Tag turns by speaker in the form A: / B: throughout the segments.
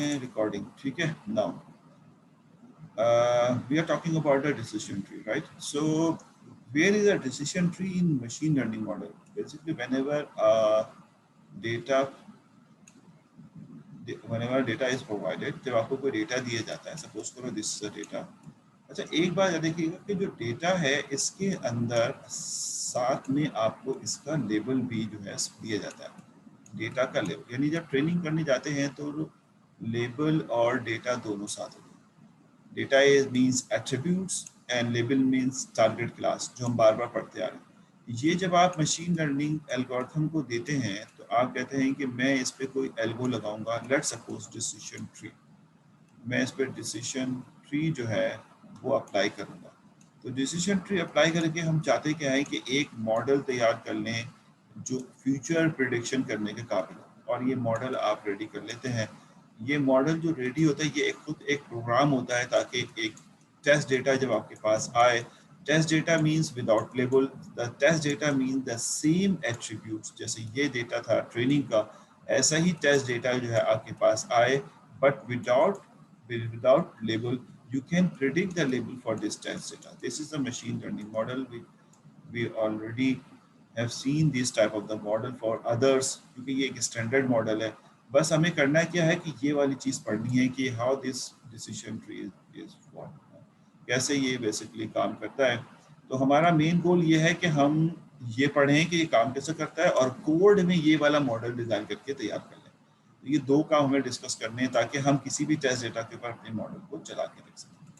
A: हैं रिकॉर्डिंग, ठीक है। Now we are talking about the decision tree, right? So where is a decision tree in machine learning model? Basically whenever data whenever data is provided, जब आपको कोई data दिया जाता है, suppose करो दिस इज अ डेटा। अच्छा, एक बात देखिएगा कि जो डेटा है इसके अंदर साथ में आपको इसका लेबल भी जो है दिया जाता है, डेटा का लेबल। यानी जब ट्रेनिंग करने जाते हैं तो लेबल और डेटा दोनों साथ होते हैं। Data is means attributes and label means target class, जो हम बार बार पढ़ते आ रहे हैं। ये जब आप मशीन लर्निंग एल्गोरिथम को देते हैं तो आप कहते हैं कि मैं इस पे कोई एल्गो लगाऊंगा, लेट्स सपोज डिसीजन ट्री। मैं इस पर डिसीजन ट्री जो है वो अप्लाई करूंगा। तो डिसीजन ट्री अप्लाई करके हम चाहते क्या है कि एक मॉडल तैयार कर लें जो फ्यूचर प्रिडिक्शन करने के काबिल हो, और ये मॉडल आप रेडी कर लेते हैं। ये मॉडल जो रेडी होता है ये एक खुद एक प्रोग्राम होता है, ताकि एक टेस्ट डेटा जब आपके पास आए, test data means without label, the test data means the same attributes, जैसे ये डेटा था ट्रेनिंग का, ऐसा ही टेस्ट डेटा जो है आपके पास आए, but without label. You can predict the label for this test data. This is the machine learning model. We already have seen this type of the model for others, क्योंकि ये एक standard model है। बस हमें करना क्या है कि ये वाली चीज़ पढ़नी है कि how this decision tree is form, कैसे ये बेसिकली काम करता है। तो हमारा मेन गोल ये है कि हम ये पढ़ें कि ये काम कैसे करता है, और कोड में ये वाला मॉडल डिज़ाइन करके तैयार कर लें। तो ये दो काम हमें डिस्कस करने हैं ताकि हम किसी भी टेस्ट डेटा के ऊपर अपने मॉडल को चला के देख सकें।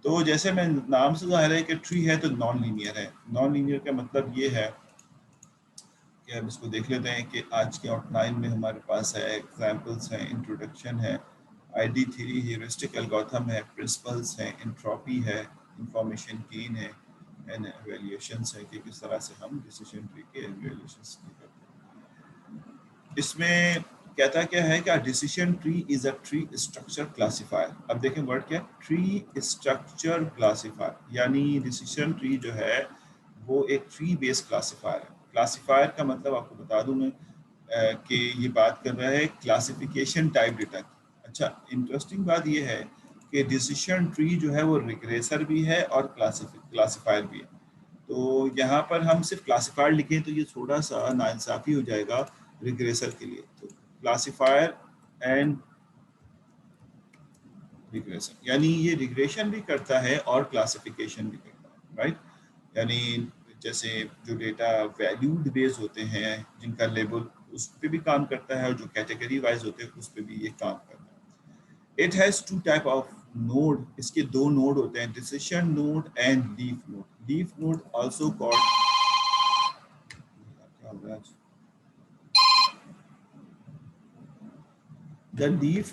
A: तो जैसे मैं नाम से ज़ाहिर है कि ट्री है तो नॉन लीनियर है। नॉन लीनियर का मतलब ये है कि हम इसको देख लेते हैं कि आज के आउटलाइन में हमारे पास है, एग्जाम्पल्स हैं, इंट्रोडक्शन है, ID थ्योरी, ह्यूरिस्टिक एल्गोरिथम है, प्रिंसिपल्स हैं, एंट्रोपी है, इंफॉर्मेशन गेन है, एंड एवेल्यूएशंस है कि किस तरह से हम डिसीजन ट्री के एवेल्यूएशंस करते हैं। इसमें कहता क्या है कि decision tree is a tree structure classifier. अब देखें वर्ड क्या है, ट्री स्ट्रक्चर क्लासिफायर। यानी डिसीजन ट्री जो है वो एक ट्री बेस्ड क्लासिफायर है। क्लासिफायर का मतलब आपको बता दूं मैं कि ये बात कर रहा है क्लासिफिकेशन टाइप डेटा की। अच्छा, इंटरेस्टिंग बात ये है कि डिसीजन ट्री जो है वो रिग्रेसर भी है और क्लासिफायर भी है। तो यहाँ पर हम सिर्फ क्लासिफायर लिखें तो ये थोड़ा सा नाइंसाफी हो जाएगा रिग्रेसर के लिए। तो क्लासिफायर एंड रिग्रेशन, यानी ये रिग्रेशन भी करता है और क्लासिफिकेशन भी करता है, राइट। यानी जैसे जो डेटा वैल्यूड बेस्ड होते हैं जिनका लेबल, उस पर भी काम करता है, और जो कैटेगरी वाइज होते हैं उस पर भी ये काम करता है। It has two type of node. इसके दो नोड होते हैं, decision node and leaf node. Leaf node also called, the leaf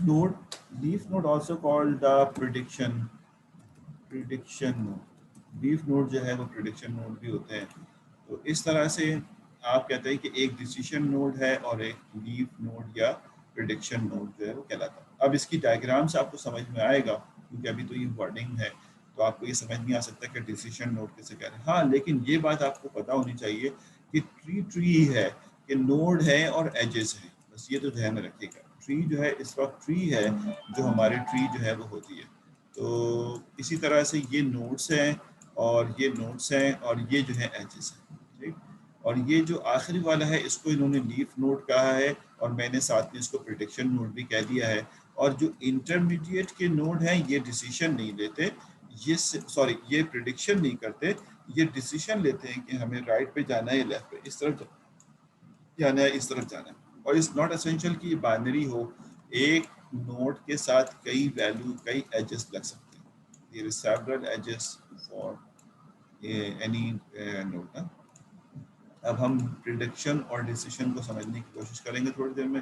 A: node also called the prediction node। Leaf node जो है वो प्रिडिक्शन नोड भी होते हैं। तो इस तरह से आप कहते हैं कि एक डिसीजन नोड है और एक लीफ नोड या प्रिडिक्शन नोड जो है वो कहलाता है। अब इसकी डायग्राम से आपको समझ में आएगा, क्योंकि अभी तो ये वर्डिंग है तो आपको ये समझ नहीं आ सकता कि डिसीजन नोड कैसे कह रहे हैं। हाँ, लेकिन ये बात आपको पता होनी चाहिए कि ट्री है कि नोड है और एजेस है, बस ये तो ध्यान में रखिएगा। ट्री जो है इस वक्त ट्री है जो हमारी ट्री जो है वो होती है। तो इसी तरह से ये नोड्स हैं और ये नोड्स हैं और ये जो है एजेस हैं, ठीक। और ये जो आखिरी वाला है इसको इन्होंने लीफ नोड कहा है, और मैंने साथ में इसको प्रिडिक्शन नोड भी कह दिया है। और जो इंटरमीडिएट के नोड हैं ये डिसीजन नहीं लेते, ये प्रिडिक्शन नहीं करते, ये डिसीजन लेते हैं कि हमें राइट पे जाना है या लेफ्ट पे, इस तरफ जाना है, इस तरफ जाना है। और इट्स नॉट एसेंशियल कि ये बाइनरी हो, एक नोड के साथ कई वैल्यू, कई एजेस लग सकते हैं। There is several edges for any node. अब हम प्रिडिक्शन और डिसीजन को समझने की कोशिश करेंगे थोड़ी देर में।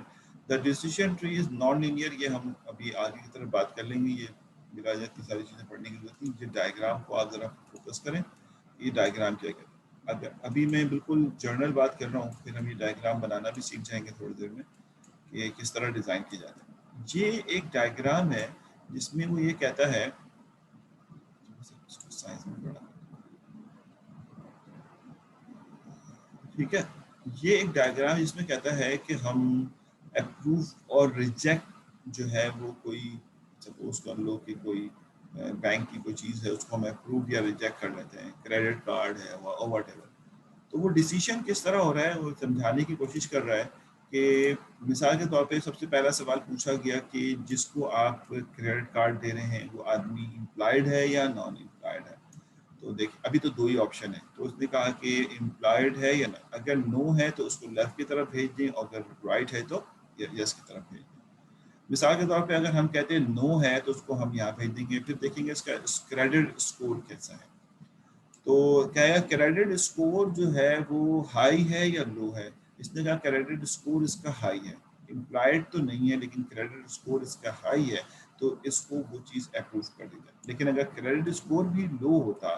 A: The decision tree is non linear, ये हम अभी आगे की तरफ बात कर लेंगे। ये बिला की सारी चीज़ें पढ़ने की जरूरत नहीं। ये डायग्राम को आप ज़रा फोकस करें, ये डायग्राम क्या कहते हैं। अगर अभी मैं बिल्कुल जर्नल बात कर रहा हूँ, फिर हम ये डायग्राम बनाना भी सीख जाएंगे थोड़ी देर में कि किस तरह डिज़ाइन किया जाता है। ये एक डायग्राम है जिसमें वो ये कहता है, साइंस में बड़ा, ठीक है। ये एक डायग्राम जिसमें कहता है कि हम अप्रूव और रिजेक्ट जो है वो कोई, सपोज कर लो कि कोई बैंक की कोई चीज़ है, उसको हम अप्रूव या रिजेक्ट कर लेते हैं, क्रेडिट कार्ड है और वट एवर। तो वो डिसीजन किस तरह हो रहा है वो समझाने की कोशिश कर रहा है कि मिसाल के तौर पे सबसे पहला सवाल पूछा गया कि जिसको आप क्रेडिट कार्ड दे रहे हैं वो आदमी इम्प्लॉयड है या नॉन इम्प्लॉयड है। तो देखिए अभी तो दो ही ऑप्शन है, तो उसने कहा कि इम्प्लॉयड है या ना, अगर नो है तो उसको लेफ्ट की तरफ भेज दें, और अगर राइट है तो यस की तरफ भेज दें। मिसाल के तौर पे अगर हम कहते हैं नो है तो उसको हम यहाँ भेज देंगे, फिर देखेंगे इसका क्रेडिट स्कोर कैसा है। तो क्या है, क्रेडिट स्कोर जो है वो हाई है या लो है। इसने कहा क्रेडिट स्कोर इसका हाई है, इम्प्लॉयड तो नहीं है लेकिन क्रेडिट स्कोर इसका हाई है, तो इसको वो चीज़ अप्रूव कर दी जाए। लेकिन अगर क्रेडिट स्कोर भी लो होता,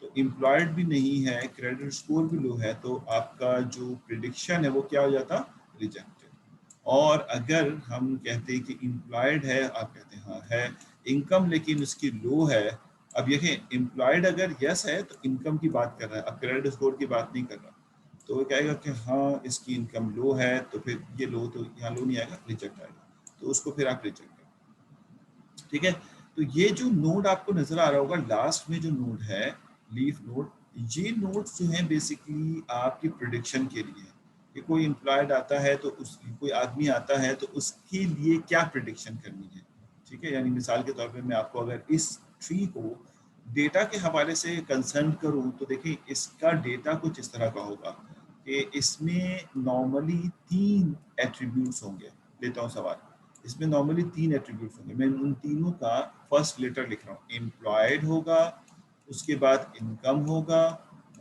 A: तो इम्प्लॉयड भी नहीं है, क्रेडिट स्कोर भी लो है, तो आपका जो प्रिडिक्शन है वो क्या हो जाता, रिजेक्टेड। और अगर हम कहते हैं कि इम्प्लॉयड है, आप कहते हैं हाँ है, इनकम लेकिन उसकी लो है। अब देखें एम्प्लॉयड अगर यस है तो इनकम की बात कर रहा है, अब क्रेडिट स्कोर की बात नहीं कर रहा। तो वो कहेगा कि हाँ इसकी इनकम लो है, तो फिर ये लो, तो यहाँ लो नहीं आएगा, रिजेक्ट आएगा, तो उसको फिर आप रिजेक्ट करें। ठीक है, तो ये जो नोड आपको नजर आ रहा होगा लास्ट में जो नोड है, लीफ नोड, ये नोड्स जो हैं बेसिकली आपकी प्रिडिक्शन के लिए है कि कोई एम्प्लॉयड आता है तो उस कोई आदमी आता है तो उसके लिए क्या प्रिडिक्शन करनी है। ठीक है, यानी मिसाल के तौर पे मैं आपको अगर इस ट्री को डेटा के हवाले से कंसर्न करूं तो देखिए इसका डेटा कुछ इस तरह का होगा कि इसमें नॉर्मली 3 एट्रीब्यूट्स होंगे। लेता हूं सवाल, इसमें नॉर्मली 3 एट्रीब्यूट्स होंगे, मैं उन तीनों का फर्स्ट लेटर लिख रहा हूँ। एम्प्लॉयड होगा, उसके बाद इनकम होगा,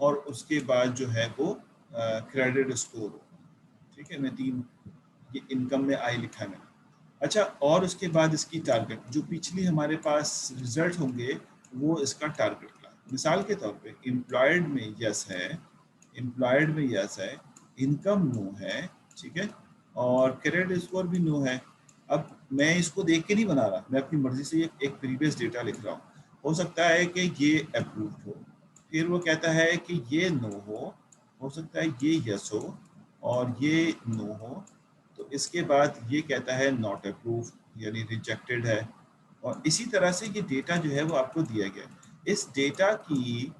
A: और उसके बाद जो है वो क्रेडिट स्कोर होगा। ठीक है, मैं 3, ये इनकम में आई लिखा है मैंने। अच्छा, और उसके बाद इसकी टारगेट जो पिछली हमारे पास रिजल्ट होंगे वो इसका टारगेट का। मिसाल के तौर पे एम्प्लॉयड में यस है, एम्प्लॉयड में यस है, इनकम नो है, ठीक है, और क्रेडिट स्कोर भी नो है। अब मैं इसको देख के नहीं बना रहा, मैं अपनी मर्जी से एक प्रीवियस डेटा लिख रहा हूँ। हो सकता है कि ये अप्रूव्ड हो, फिर वो कहता है कि ये नो हो सकता है ये यस हो, और ये नो हो, तो इसके बाद ये कहता है नॉट अप्रूव, यानी रिजेक्टेड है। और इसी तरह से ये डेटा जो है वो आपको दिया गया है। इस डेटा की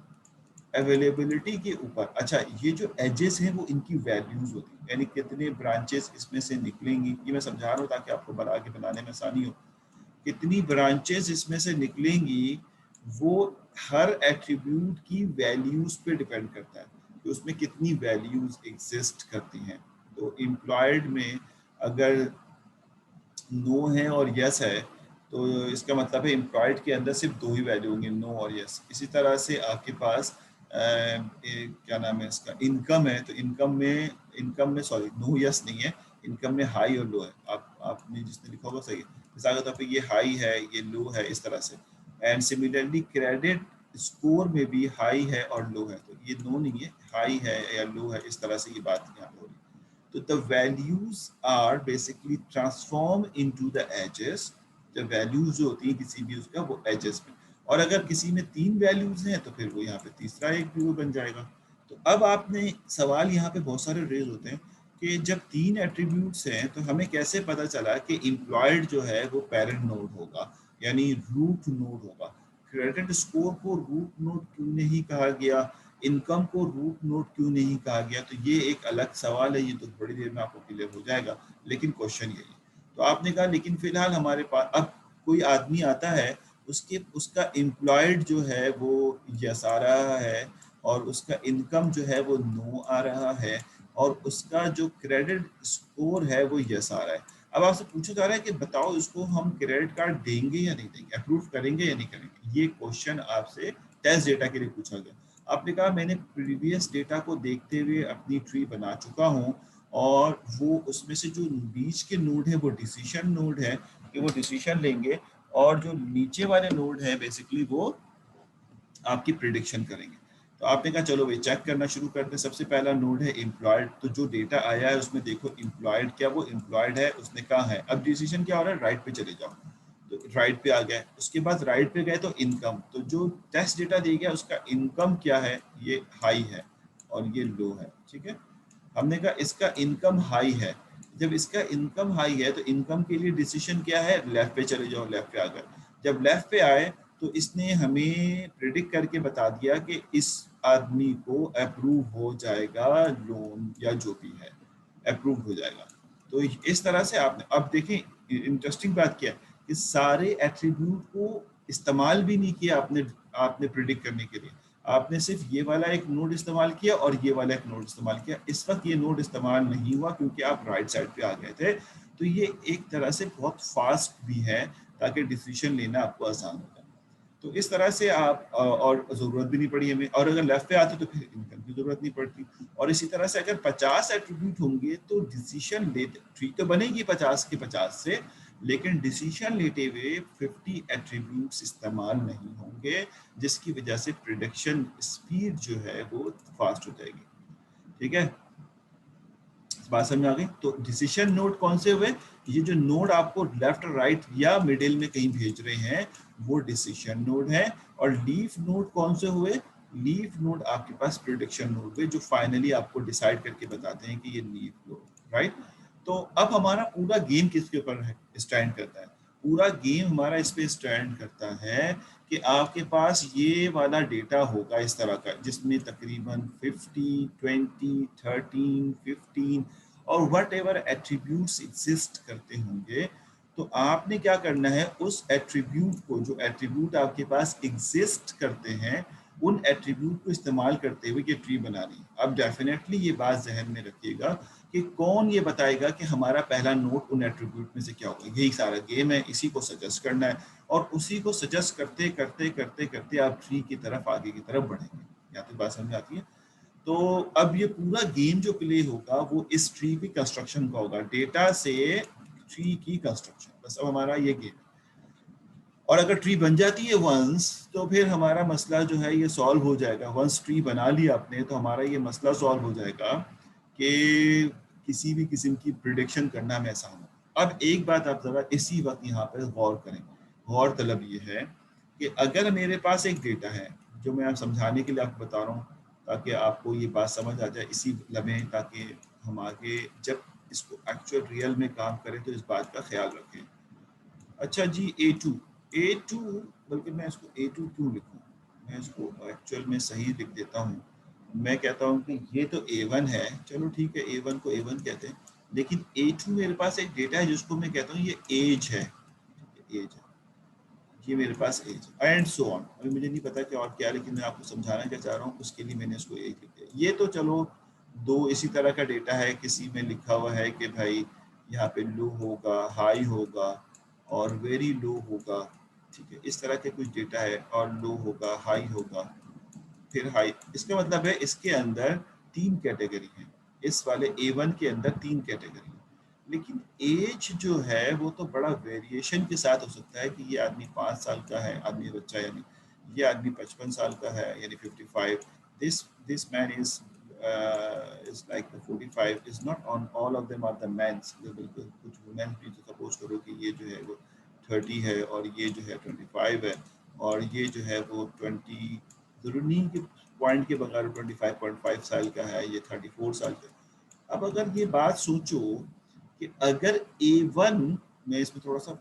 A: अवेलेबिलिटी के ऊपर, अच्छा ये जो एजेस हैं वो इनकी वैल्यूज होती है, यानी कितने ब्रांचेस इसमें से निकलेंगी, ये मैं समझा रहा हूँ ताकि आपको बना के बनाने में आसानी हो। कितनी ब्रांचेस इसमें से निकलेंगी वो हर एट्रीब्यूट की वैल्यूज पे डिपेंड करता है कि उसमें कितनी वैल्यूज एग्जिस्ट करती हैं। तो एम्प्लॉयड में अगर नो है और यस है तो इसका मतलब है एम्प्लॉयड के अंदर सिर्फ दो ही वैल्यू होंगे, नो और यस। इसी तरह से आपके पास क्या नाम है इसका, इनकम है, तो इनकम में सॉरी नो यस नहीं है, इनकम में हाई और लो है। आपने जिसने लिखा होगा सही है, मिसाल के तौर पे ये हाई है ये लो है, इस तरह से। एंड सिमिलरली क्रेडिट स्कोर में भी हाई है और लो है, तो ये नो नहीं है, हाई है या लो है, इस तरह से ये बात यहाँ पे हो रही है। तो the values are basically transformed into the edges। जब वैल्यूज जो होती है किसी भी उसका वो एजेस में, और अगर किसी में 3 वैल्यूज हैं तो फिर वो यहाँ पे तीसरा एक भी वो बन जाएगा। तो अब आपने सवाल यहाँ पे बहुत सारे रेज होते हैं कि जब 3 एट्रीब्यूट्स हैं तो हमें कैसे पता चला कि एम्प्लॉयड जो है वो पेरेंट नोड होगा, यानी रूट नोड होगा। क्रेडिट स्कोर को रूट नोड क्यों नहीं कहा गया, इनकम को रूट नोड क्यों नहीं कहा गया, तो ये एक अलग सवाल है, ये तो बड़ी देर में आपको क्लियर हो जाएगा, लेकिन क्वेश्चन यही है। तो आपने कहा लेकिन फिलहाल हमारे पास अब कोई आदमी आता है, उसका एम्प्लॉयड जो है वो यस आ रहा है, और उसका इनकम जो है वो नो आ रहा है, और उसका जो क्रेडिट स्कोर है वो यस आ रहा है। अब आपसे पूछा जा रहा है कि बताओ इसको हम क्रेडिट कार्ड देंगे या नहीं देंगे, अप्रूव करेंगे या नहीं करेंगे। ये क्वेश्चन आपसे टेस्ट डेटा के लिए पूछा गया। आपने कहा मैंने प्रीवियस डेटा को देखते हुए अपनी ट्री बना चुका हूँ, और वो उसमें से जो बीच के नोड है वो डिसीजन नोड है कि वो डिसीजन लेंगे, और जो नीचे वाले नोड है बेसिकली वो आपकी प्रिडिक्शन करेंगे। तो आपने कहा चलो भाई चेक करना शुरू करते हैं। सबसे पहला नोड है एम्प्लॉयड, तो जो डेटा आया है उसमें देखो एम्प्लॉयड, क्या वो एम्प्लॉयड है, उसने कहा है। अब डिसीजन क्या हो रहा है, राइट पे चले जाओ, तो राइट पे आ गए। उसके बाद राइट पे गए तो इनकम, तो जो टेस्ट डेटा दिया गया उसका इनकम क्या है, ये हाई है और ये लो है। ठीक है, हमने कहा इसका इनकम हाई है, जब इसका इनकम हाई है तो इनकम के लिए डिसीजन क्या है, लेफ्ट पे चले जाओ, लेफ्ट पे आ गए। जब लेफ्ट पे आए तो इसने हमें प्रिडिक्ट करके बता दिया कि इस आदमी को अप्रूव हो जाएगा लोन या जो भी है, अप्रूव हो जाएगा। तो इस तरह से आपने, अब देखें इंटरेस्टिंग बात क्या है कि सारे एट्रीब्यूट को इस्तेमाल भी नहीं किया आपने, आपने प्रिडिक्ट करने के लिए। आपने सिर्फ ये वाला एक नोड इस्तेमाल किया और ये वाला एक नोड इस्तेमाल किया। इस वक्त ये नोड इस्तेमाल नहीं हुआ क्योंकि आप राइट साइड पे आ गए थे। तो ये एक तरह से बहुत फास्ट भी है ताकि डिसीजन लेना आपको आसान हो जाए। तो इस तरह से आप और ज़रूरत भी नहीं पड़ी हमें, और अगर लेफ्ट पे आते तो फिर इनकम की ज़रूरत नहीं पड़ती। और इसी तरह से अगर 50 एट्रीब्यूट होंगे तो डिसीजन लेते, ट्री तो बनेगी 50 के 50 से, लेकिन डिसीजन लेते हुए 50 एट्रीब्यूट्स इस्तेमाल नहीं होंगे, जिसकी वजह से प्रिडिक्शन स्पीड जो है वो फास्ट हो जाएगी। ठीक है, बात समझ आ गई। तो डिसीजन नोड कौन से हुए, ये जो नोड आपको लेफ्ट राइट या मिडिल में कहीं भेज रहे हैं वो डिसीजन नोड है। और लीफ नोड कौन से हुए, लीफ नोड आपके पास प्रिडिक्शन नोड हुए जो फाइनली आपको डिसाइड करके बताते हैं कि ये लीफ नोड, राइट। तो अब हमारा पूरा गेम किसके ऊपर स्टैंड करता है, पूरा गेम हमारा इस पे स्टैंड करता है कि आपके पास ये वाला डेटा होगा इस तरह का, जिसमें तकरीबन 50, 20, 13, 15 और वट एवर एट्रीब्यूट्स एग्जिस्ट करते होंगे। तो आपने क्या करना है, उस एट्रीब्यूट को, जो एट्रीब्यूट आपके पास एग्जिस्ट करते हैं, उन एट्रीब्यूट को इस्तेमाल करते हुए ये ट्री बना रही है। अब डेफिनेटली ये बात जहन में रखिएगा कि कौन ये बताएगा कि हमारा पहला नोट उन एट्रीब्यूट में से क्या होगा। यही सारा गेम है, इसी को सजेस्ट करना है और उसी को सजेस्ट करते करते करते करते आप ट्री की तरफ, आगे की तरफ बढ़ेंगे। या तो बात समझ आती है। तो अब ये पूरा गेम जो प्ले होगा वो इस ट्री की कंस्ट्रक्शन का होगा, डेटा से ट्री की कंस्ट्रक्शन, बस अब हमारा ये गेम। और अगर ट्री बन जाती है वंस, तो फिर हमारा मसला जो है ये सॉल्व हो जाएगा। वंस ट्री बना लिया आपने तो हमारा ये मसला सॉल्व हो जाएगा कि किसी भी किस्म की प्रिडिक्शन करना में आसान हो। अब एक बात आप जरा इसी वक्त यहाँ पर गौर करें, गौर तलब ये है कि अगर मेरे पास एक डेटा है, जो मैं आप समझाने के लिए आपको बता रहा हूँ ताकि आपको ये बात समझ आ जाए इसी लम्हे, ताकि हम आगे जब इसको एक्चुअल रियल में काम करें तो इस बात का ख्याल रखें। अच्छा जी, A2, बल्कि मैं इसको A2 क्यों लिखूं, मैं इसको एक्चुअल में सही लिख देता हूँ। मैं कहता हूँ कि ये तो A1 है, चलो ठीक है, A1 को A1 कहते हैं, लेकिन A2 मेरे पास एक डेटा है जिसको मैं कहता हूँ ये एज है, एज है, ये मेरे पास एज एंड सो ऑन। अभी मुझे नहीं पता कि और क्या, लेकिन मैं आपको समझाना क्या चाह रहा हूँ, उसके लिए मैंने इसको एज लिख दिया। ये तो चलो दो इसी तरह का डेटा है, किसी में लिखा हुआ है कि भाई यहाँ पे लो होगा, हाई होगा और वेरी लो होगा, ठीक है, इस तरह के कुछ डेटा है, और लो होगा, हाई होगा, फिर हाई। इसका मतलब है इसके अंदर 3 कैटेगरी है, इस वाले A1 के अंदर 3 कैटेगरी है। लेकिन एज जो है वो तो बड़ा वेरिएशन के साथ हो सकता है कि ये आदमी 5 साल का है, आदमी बच्चा, यानी ये आदमी 55 साल का है यानी 55, this man is like the 45 is not on all of them are the men's, बिल्कुल कुछ वुमेन भी, तो सपोज करो कि ये जो है वो 30 है और ये जो है 25 है और ये जो है वो 20, जरूरी नहीं कि पॉइंट के बगैर 25.5 साल का है, ये 34 साल का। अब अगर ये बात सोचो कि अगर A1 में, इसमें थोड़ा सा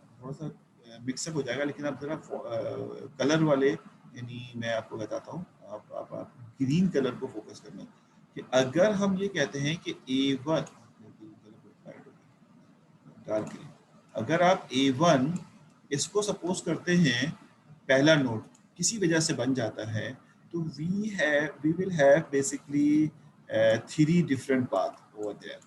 A: मिक्सअप हो जाएगा, लेकिन आप जरा कलर वाले, यानी मैं आपको बताता हूँ, आप ग्रीन कलर को फोकस करना, कि अगर हम ये कहते हैं कि A1 डार्क ग्रीन, अगर आप A1 इसको सपोज करते हैं पहला नोड किसी वजह से बन जाता है, तो we will have basically 3 different path over there.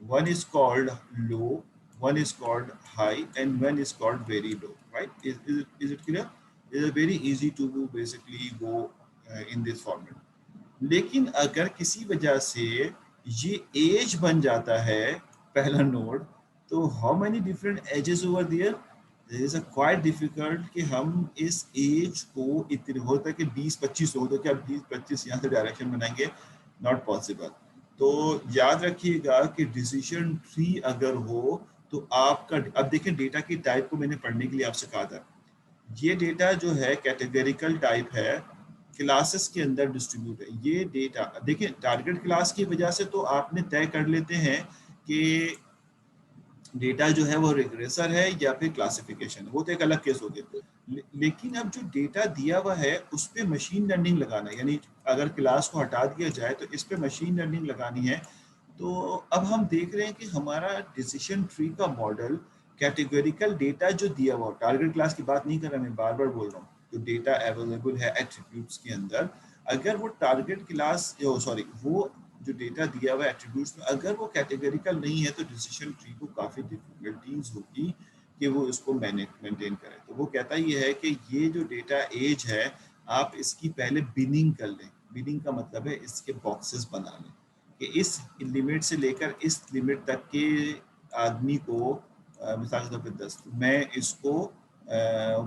A: One is called low, one is called high, and one is called very low, right? Is it clear? It is very easy to basically go in this format. लेकिन अगर किसी वजह से ये as बन जाता है पहला नोड, तो how many different edges over there, there is a quite difficult कि हम इस एज को इतने होता है कि 20-25 हो, तो क्या 20-25 यहाँ से डायरेक्शन बनाएंगे, नॉट पॉसिबल। तो याद रखिएगा कि डिसीजन ट्री अगर हो तो आपका, अब देखें डेटा की टाइप को मैंने पढ़ने के लिए आपसे कहा था, ये डेटा जो है कैटेगरिकल टाइप है, क्लासेस के अंदर डिस्ट्रीब्यूट है। ये डेटा देखिए टारगेट क्लास की वजह से तो आपने तय कर लेते हैं कि डेटा जो है वो रिग्रेसर है या फिर क्लासिफिकेशन है, वो तो एक अलग केस हो गया। लेकिन अब जो डेटा दिया हुआ है उस पर मशीन लर्निंग लगाना है, यानी अगर क्लास को हटा दिया जाए तो इस पे मशीन लर्निंग लगानी है। तो अब हम देख रहे हैं कि हमारा डिसीजन ट्री का मॉडल कैटेगोरिकल डेटा जो दिया हुआ, टारगेट क्लास की बात नहीं कर रहा, मैं बार बार बोल रहा हूँ, जो डेटा अवेलेबल है एट्रीब्यूट्स के अंदर, अगर वो टारगेट क्लास सॉरी वो जो डेटा दिया हुआ एट्रीब्यूट्स में अगर वो कैटेगरिकल नहीं है तो डिसीजन ट्री को काफ़ी डिफिकल्टीज होगी कि वो इसको मेंटेन करे। तो वो कहता ही है कि ये जो डेटा एज है आप इसकी पहले बिनिंग कर लें। बिनिंग का मतलब है इसके बॉक्सेस बना लें कि इस लिमिट से लेकर इस लिमिट तक के आदमी को मिसाल के तौर पर 10, मैं इसको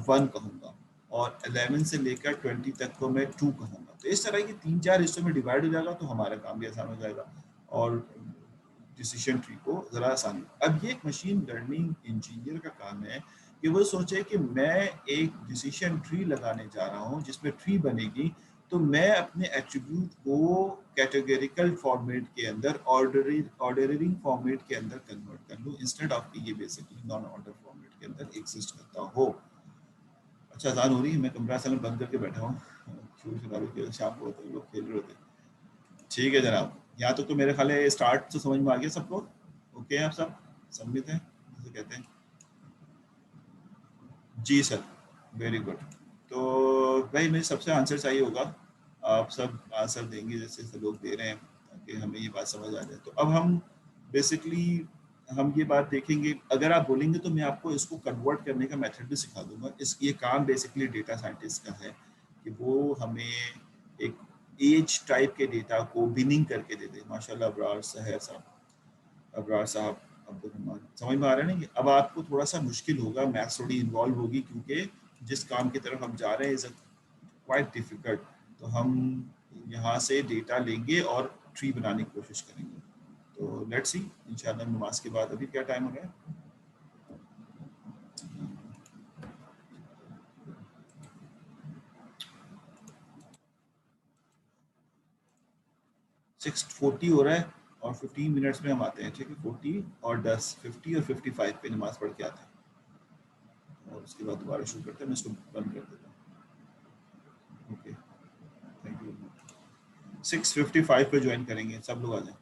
A: 1 कहूँगा और 11 से लेकर 20 तक को मैं 2 कहूँगा। तो इस तरह की 3-4 हिस्सों में डिवाइड हो जाएगा तो हमारा काम भी आसान हो जाएगा और डिसीजन ट्री को ज़रा आसान। अब ये एक मशीन लर्निंग इंजीनियर का काम है कि वो सोचे कि मैं एक डिसीजन ट्री लगाने जा रहा हूँ जिसमें ट्री बनेगी, तो मैं अपने एट्रीब्यूट को कैटेगरिकल फॉर्मेट के अंदर ऑर्डरिंग फॉर्मेट के अंदर कन्वर्ट कर लूँ इंस्टेड ऑफ कि ये बेसिकली नॉन ऑर्डर फॉर्मेट के अंदर एग्जिस्ट करता हो। अच्छा, अजान हो रही है, मैं कमरा सालन बंद करके बैठा हूँ, शोर शराबे के शाम को होते लोग खेल रहे होते। ठीक है जनाब, यहाँ तो मेरे ख्याल है स्टार्ट तो समझ में आ गया सबको। ओके आप सब सम्मित हैं जैसे कहते हैं? जी सर, वेरी गुड। तो भाई मुझे सबसे आंसर चाहिए होगा, आप सब आंसर देंगे जैसे सब लोग दे रहे हैं ताकि हमें ये बात समझ आ जाए। तो अब हम बेसिकली हम ये बात देखेंगे, अगर आप बोलेंगे तो मैं आपको इसको कन्वर्ट करने का मेथड भी सिखा दूंगा। इस ये काम बेसिकली डेटा साइंटिस्ट का है कि वो हमें एक एज टाइप के डेटा को बिनिंग करके दे दे। माशाल्लाह अबरार साहब, अबरार साहब अब्दुल रहमान, समझ में आ रहा है ना? अब आपको थोड़ा सा मुश्किल होगा, मैथ्स थोड़ी इन्वॉल्व होगी क्योंकि जिस काम की तरफ हम जा रहे हैं इज क्वाइट डिफिकल्ट। तो हम यहाँ से डेटा लेंगे और ट्री बनाने की कोशिश करेंगे। तो लेट्स सी इंशाल्लाह नमाज के बाद। अभी क्या टाइम हो गया है? 6:40 हो रहा है और 15 मिनट्स में हम आते हैं, ठीक है? 40 और 10, 50 और 55 पे नमाज पढ़ के आते हैं और उसके बाद दोबारा शुरू करते हैं। मैं इसको बंद कर देता हूँ। Okay, thank you. 6:55 पे ज्वाइन करेंगे, सब लोग आ जाएं।